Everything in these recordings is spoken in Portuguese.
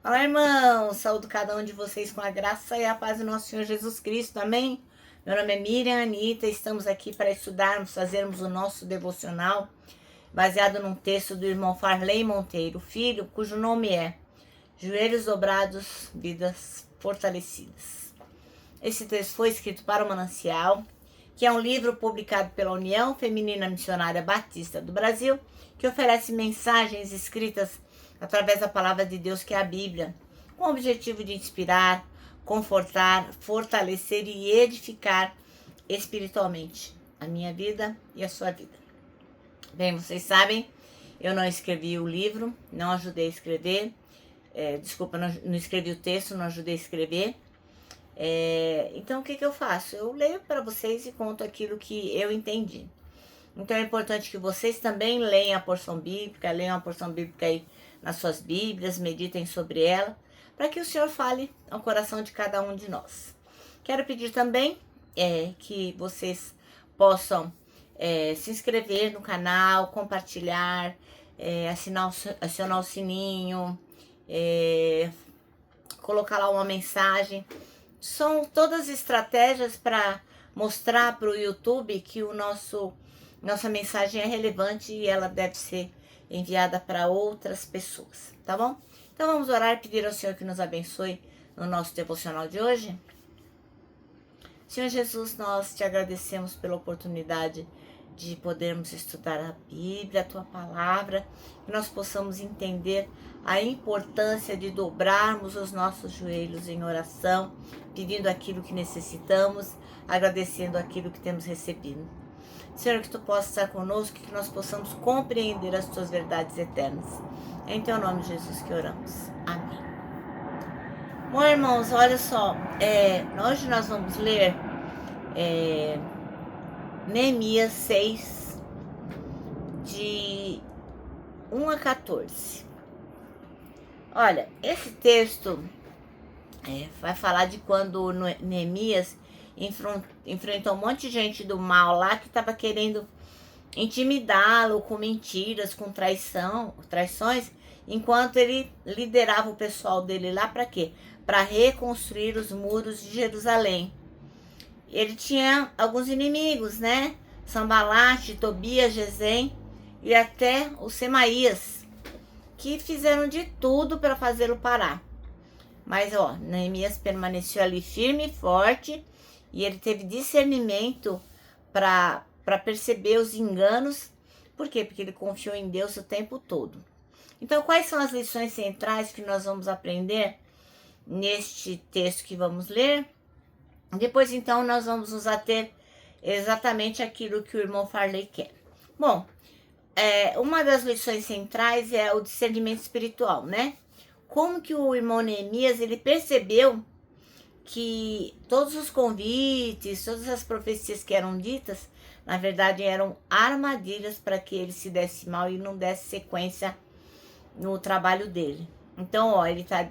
Olá, irmãos! Saúdo cada um de vocês com a graça e a paz do nosso Senhor Jesus Cristo, amém? Meu nome é Miriam Anitta, estamos aqui para estudarmos, fazermos o nosso devocional, baseado num texto do irmão Farley Monteiro, filho, cujo nome é Joelhos Dobrados, Vidas Fortalecidas. Esse texto foi escrito para o Manancial, que é um livro publicado pela União Feminina Missionária Batista do Brasil, que oferece mensagens escritas através da palavra de Deus, que é a Bíblia, com o objetivo de inspirar, confortar, fortalecer e edificar espiritualmente a minha vida e a sua vida. Bem, vocês sabem, eu não escrevi o livro, não ajudei a escrever, não escrevi o texto, não ajudei a escrever. Então o que eu faço? Eu leio para vocês e conto aquilo que eu entendi. Então é importante que vocês também leiam a porção bíblica aí nas suas Bíblias, meditem sobre ela, para que o Senhor fale ao coração de cada um de nós. Quero pedir também que vocês possam se inscrever no canal, compartilhar, acionar o sininho, colocar lá uma mensagem. São todas estratégias para mostrar para o YouTube que nossa mensagem é relevante e ela deve ser enviada para outras pessoas, tá bom? Então vamos orar e pedir ao Senhor que nos abençoe no nosso devocional de hoje. Senhor Jesus, nós te agradecemos pela oportunidade de podermos estudar a Bíblia, a tua palavra, que nós possamos entender a importância de dobrarmos os nossos joelhos em oração, pedindo aquilo que necessitamos, agradecendo aquilo que temos recebido. Senhor, que tu possa estar conosco, que nós possamos compreender as tuas verdades eternas. É em teu nome, Jesus, que oramos. Amém. Bom, irmãos, olha só, hoje nós vamos ler Neemias 6, de 1 a 14. Olha, esse texto vai falar de quando Neemias enfrentou um monte de gente do mal lá que estava querendo intimidá-lo com mentiras, com traições, enquanto ele liderava o pessoal dele lá para quê? Para reconstruir os muros de Jerusalém. Ele tinha alguns inimigos, né? Sambalate, Tobias, Gesem e até o Semaías, que fizeram de tudo para fazê-lo parar. Mas, Neemias permaneceu ali firme e forte, e ele teve discernimento para perceber os enganos. Por quê? Porque ele confiou em Deus o tempo todo. Então, quais são as lições centrais que nós vamos aprender neste texto que vamos ler? Depois, então, nós vamos nos ater exatamente aquilo que o irmão Farley quer. Bom, uma das lições centrais é o discernimento espiritual, né? Como que o irmão Neemias, ele percebeu que todos os convites, todas as profecias que eram ditas, na verdade eram armadilhas para que ele se desse mal e não desse sequência no trabalho dele. Então, ele está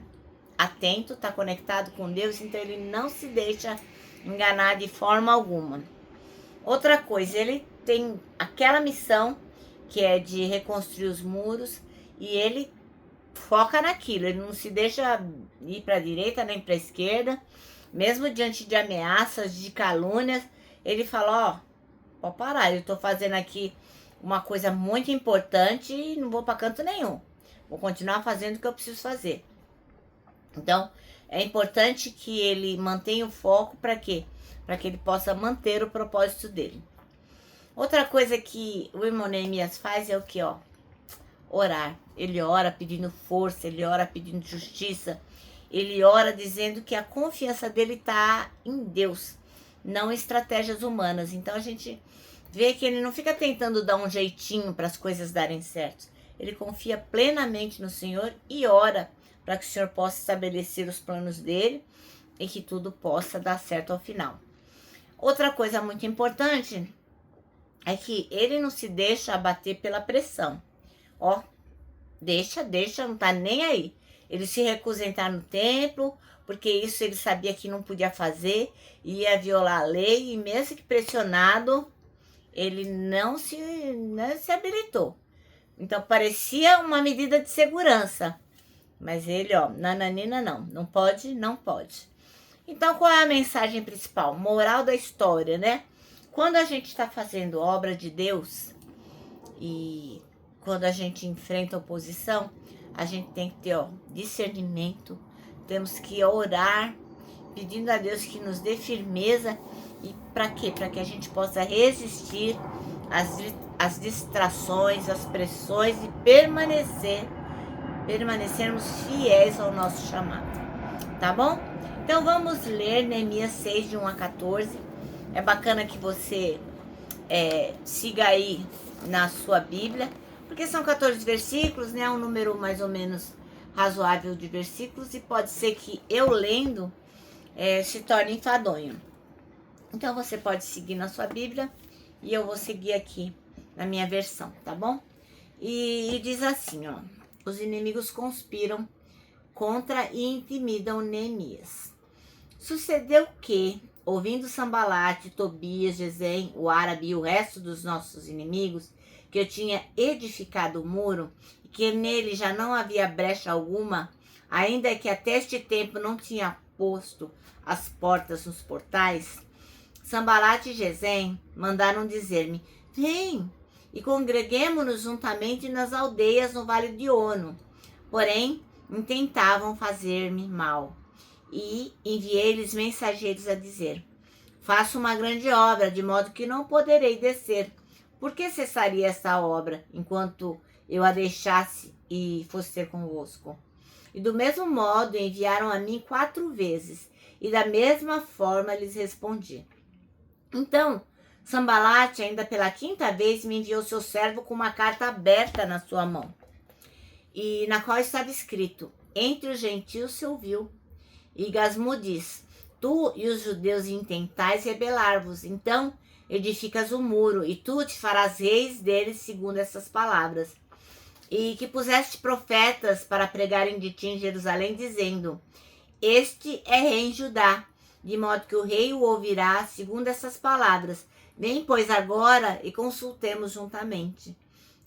atento, está conectado com Deus, então ele não se deixa enganar de forma alguma. Outra coisa, ele tem aquela missão que é de reconstruir os muros e ele foca naquilo, ele não se deixa ir para a direita nem para a esquerda, mesmo diante de ameaças, de calúnias, ele fala, pode parar, eu estou fazendo aqui uma coisa muito importante e não vou para canto nenhum, vou continuar fazendo o que eu preciso fazer. Então, é importante que ele mantenha o foco para quê? Para que ele possa manter o propósito dele. Outra coisa que o irmão Neemias faz é o que? Orar. Ele ora pedindo força, ele ora pedindo justiça, ele ora dizendo que a confiança dele está em Deus, não em estratégias humanas. Então a gente vê que ele não fica tentando dar um jeitinho para as coisas darem certo. Ele confia plenamente no Senhor e ora para que o Senhor possa estabelecer os planos dele e que tudo possa dar certo ao final. Outra coisa muito importante é que ele não se deixa abater pela pressão. Deixa, não tá nem aí. Ele se recusa a entrar no templo, porque isso ele sabia que não podia fazer, ia violar a lei, e mesmo que pressionado, ele não se habilitou. Então parecia uma medida de segurança. Mas ele, ó, nananina não pode, não pode. Então, qual é a mensagem principal? Moral da história, né? Quando a gente está fazendo obra de Deus e quando a gente enfrenta oposição, a gente tem que ter, ó, discernimento, temos que orar, pedindo a Deus que nos dê firmeza. E para quê? Para que a gente possa resistir às distrações, às pressões e permanecermos fiéis ao nosso chamado. Tá bom? Então vamos ler Neemias 6, de 1 a 14. É bacana que você siga aí na sua Bíblia, porque são 14 versículos, né? Um número mais ou menos razoável de versículos, e pode ser que eu lendo se torne enfadonho. Então você pode seguir na sua Bíblia e eu vou seguir aqui na minha versão, tá bom? E diz assim, ó: os inimigos conspiram contra e intimidam Neemias. Sucedeu que, ouvindo Sambalate, Tobias, Gesem, o árabe e o resto dos nossos inimigos, que eu tinha edificado o muro, e que nele já não havia brecha alguma, ainda que até este tempo não tinha posto as portas nos portais, Sambalate e Gesem mandaram dizer-me: vem e congreguemo-nos juntamente nas aldeias no Vale de Ono. Porém, intentavam fazer-me mal. E enviei-lhes mensageiros a dizer: faço uma grande obra, de modo que não poderei descer. Por que cessaria esta obra, enquanto eu a deixasse e fosse ter convosco? E do mesmo modo enviaram a mim 4 vezes, e da mesma forma lhes respondi. Então, Sambalate, ainda pela 5ª vez, me enviou seu servo com uma carta aberta na sua mão, e na qual estava escrito: entre os gentios se ouviu. E Gasmu diz: tu e os judeus intentais rebelar-vos, então edificas o muro, e tu te farás reis deles segundo essas palavras. E que puseste profetas para pregarem de ti em Jerusalém, dizendo: este é rei em Judá, de modo que o rei o ouvirá segundo essas palavras. Vem, pois, agora e consultemos juntamente.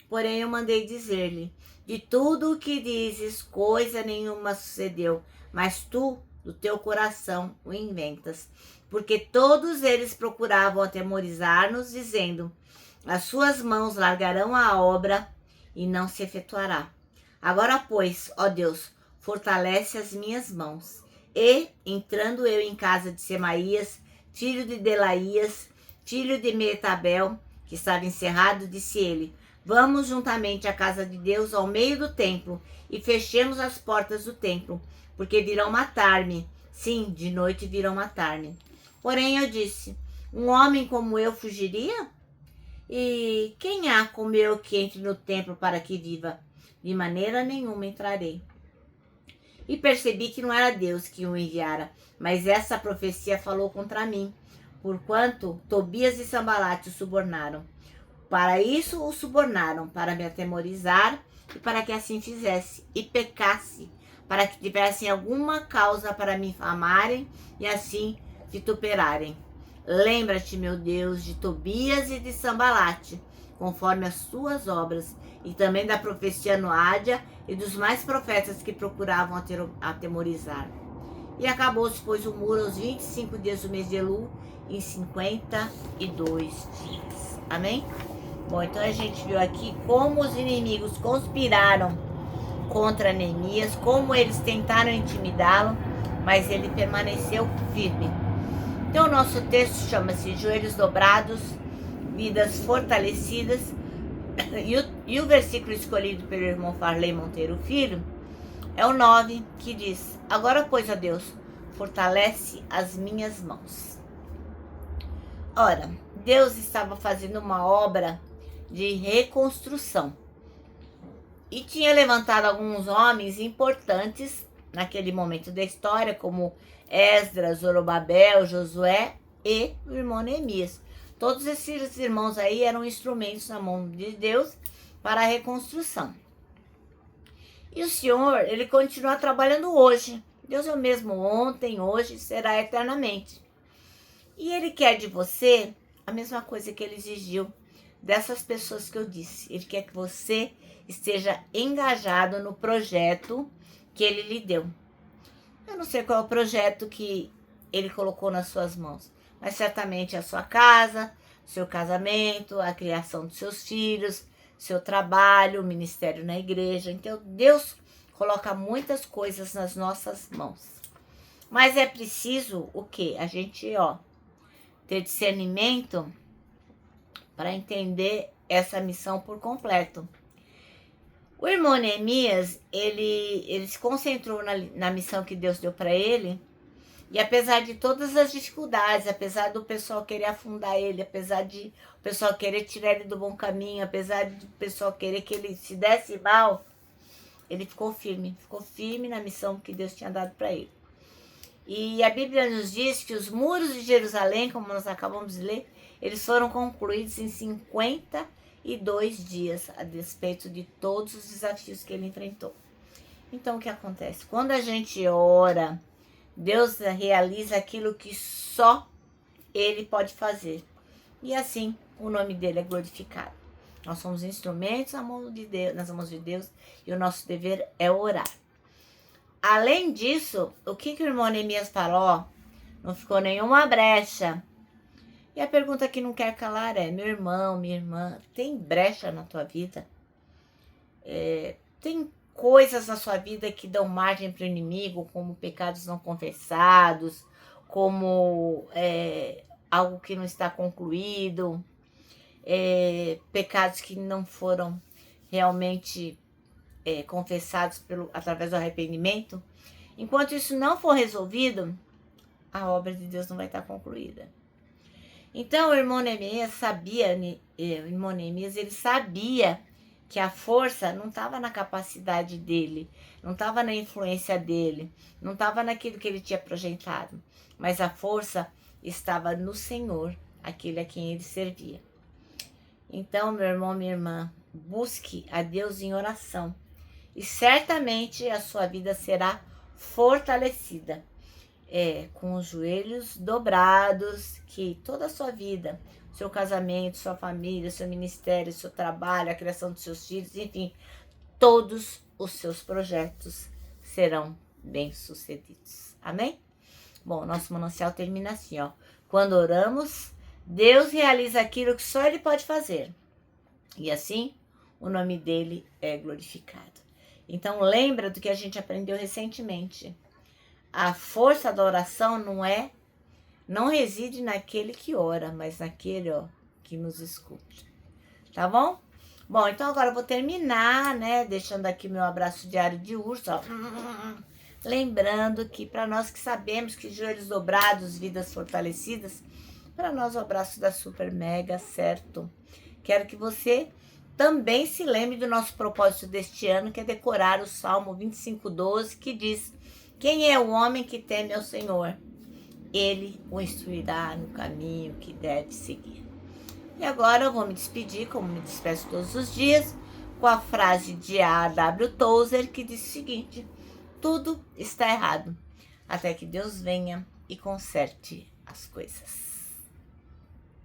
Porém eu mandei dizer-lhe: de tudo o que dizes, coisa nenhuma sucedeu, mas tu, do teu coração, o inventas. Porque todos eles procuravam atemorizar-nos, dizendo: as suas mãos largarão a obra e não se efetuará. Agora, pois, ó Deus, fortalece as minhas mãos. E, entrando eu em casa de Semaías, filho de Delaías, filho de Metabel, que estava encerrado, disse ele: vamos juntamente à casa de Deus ao meio do templo e fechemos as portas do templo, porque virão matar-me. Sim, de noite virão matar-me. Porém eu disse: um homem como eu fugiria? E quem há como eu que entre no templo para que viva? De maneira nenhuma entrarei. E percebi que não era Deus que o enviara, mas essa profecia falou contra mim, porquanto Tobias e Sambalate o subornaram. Para isso o subornaram, para me atemorizar e para que assim fizesse e pecasse, para que tivessem alguma causa para me infamarem e assim vituperarem. Lembra-te, meu Deus, de Tobias e de Sambalate, conforme as suas obras, e também da profecia Noádia e dos mais profetas que procuravam atemorizar. E acabou-se, pois, o muro aos 25 dias do mês de Elul, em 52 dias. Amém? Bom, então a gente viu aqui como os inimigos conspiraram contra Neemias, como eles tentaram intimidá-lo, mas ele permaneceu firme. Então o nosso texto chama-se Joelhos Dobrados, Vidas Fortalecidas, e o versículo escolhido pelo irmão Farley Monteiro Filho é o 9, que diz: agora, pois, ó Deus, fortalece as minhas mãos. Ora, Deus estava fazendo uma obra de reconstrução e tinha levantado alguns homens importantes naquele momento da história, como Esdras, Zorobabel, Josué e o irmão Neemias. Todos esses irmãos aí eram instrumentos na mão de Deus para a reconstrução. E o Senhor, ele continua trabalhando hoje. Deus é o mesmo ontem, hoje, será eternamente. E ele quer de você a mesma coisa que ele exigiu dessas pessoas que eu disse. Ele quer que você esteja engajado no projeto que ele lhe deu. Eu não sei qual é o projeto que ele colocou nas suas mãos, mas certamente a sua casa, seu casamento, a criação dos seus filhos, seu trabalho, o ministério na igreja. Então, Deus coloca muitas coisas nas nossas mãos. Mas é preciso o quê? A gente, ter discernimento para entender essa missão por completo. O irmão Neemias, ele se concentrou na missão que Deus deu para ele, e apesar de todas as dificuldades, apesar do pessoal querer afundar ele, apesar de o pessoal querer tirar ele do bom caminho, apesar do pessoal querer que ele se desse mal, ele ficou firme na missão que Deus tinha dado para ele. E a Bíblia nos diz que os muros de Jerusalém, como nós acabamos de ler, eles foram concluídos em 52 dias, a despeito de todos os desafios que ele enfrentou. Então, o que acontece? Quando a gente ora, Deus realiza aquilo que só Ele pode fazer. E assim, o nome dele é glorificado. Nós somos instrumentos nas mãos de Deus, e o nosso dever é orar. Além disso, o que o irmão Neemias falou? Não ficou nenhuma brecha. E a pergunta que não quer calar é: meu irmão, minha irmã, tem brecha na tua vida? Tem coisas na sua vida que dão margem para o inimigo, como pecados não confessados, como algo que não está concluído, pecados que não foram realmente confessados através do arrependimento. Enquanto isso não for resolvido, a obra de Deus não vai estar concluída. Então o irmão Neemias ele sabia que a força não estava na capacidade dele, não estava na influência dele, não estava naquilo que ele tinha projetado, mas a força estava no Senhor, aquele a quem ele servia. Então, meu irmão, minha irmã, busque a Deus em oração, e certamente a sua vida será fortalecida. Com os joelhos dobrados, que toda a sua vida, seu casamento, sua família, seu ministério, seu trabalho, a criação dos seus filhos, enfim, todos os seus projetos serão bem-sucedidos. Amém? Bom, nosso manancial termina assim, Quando oramos, Deus realiza aquilo que só Ele pode fazer. E assim, o nome dele é glorificado. Então, lembra do que a gente aprendeu recentemente. A força da oração não reside naquele que ora, mas naquele que nos escuta. Tá bom? Bom, então agora eu vou terminar, deixando aqui meu abraço diário de urso, Lembrando que para nós que sabemos que joelhos dobrados, vidas fortalecidas, para nós o abraço da Super Mega, certo? Quero que você também se lembre do nosso propósito deste ano, que é decorar o Salmo 25:12, que diz: quem é o homem que teme ao Senhor? Ele o instruirá no caminho que deve seguir. E agora eu vou me despedir, como me despeço todos os dias, com a frase de A.W. Tozer, que diz o seguinte: tudo está errado, até que Deus venha e conserte as coisas.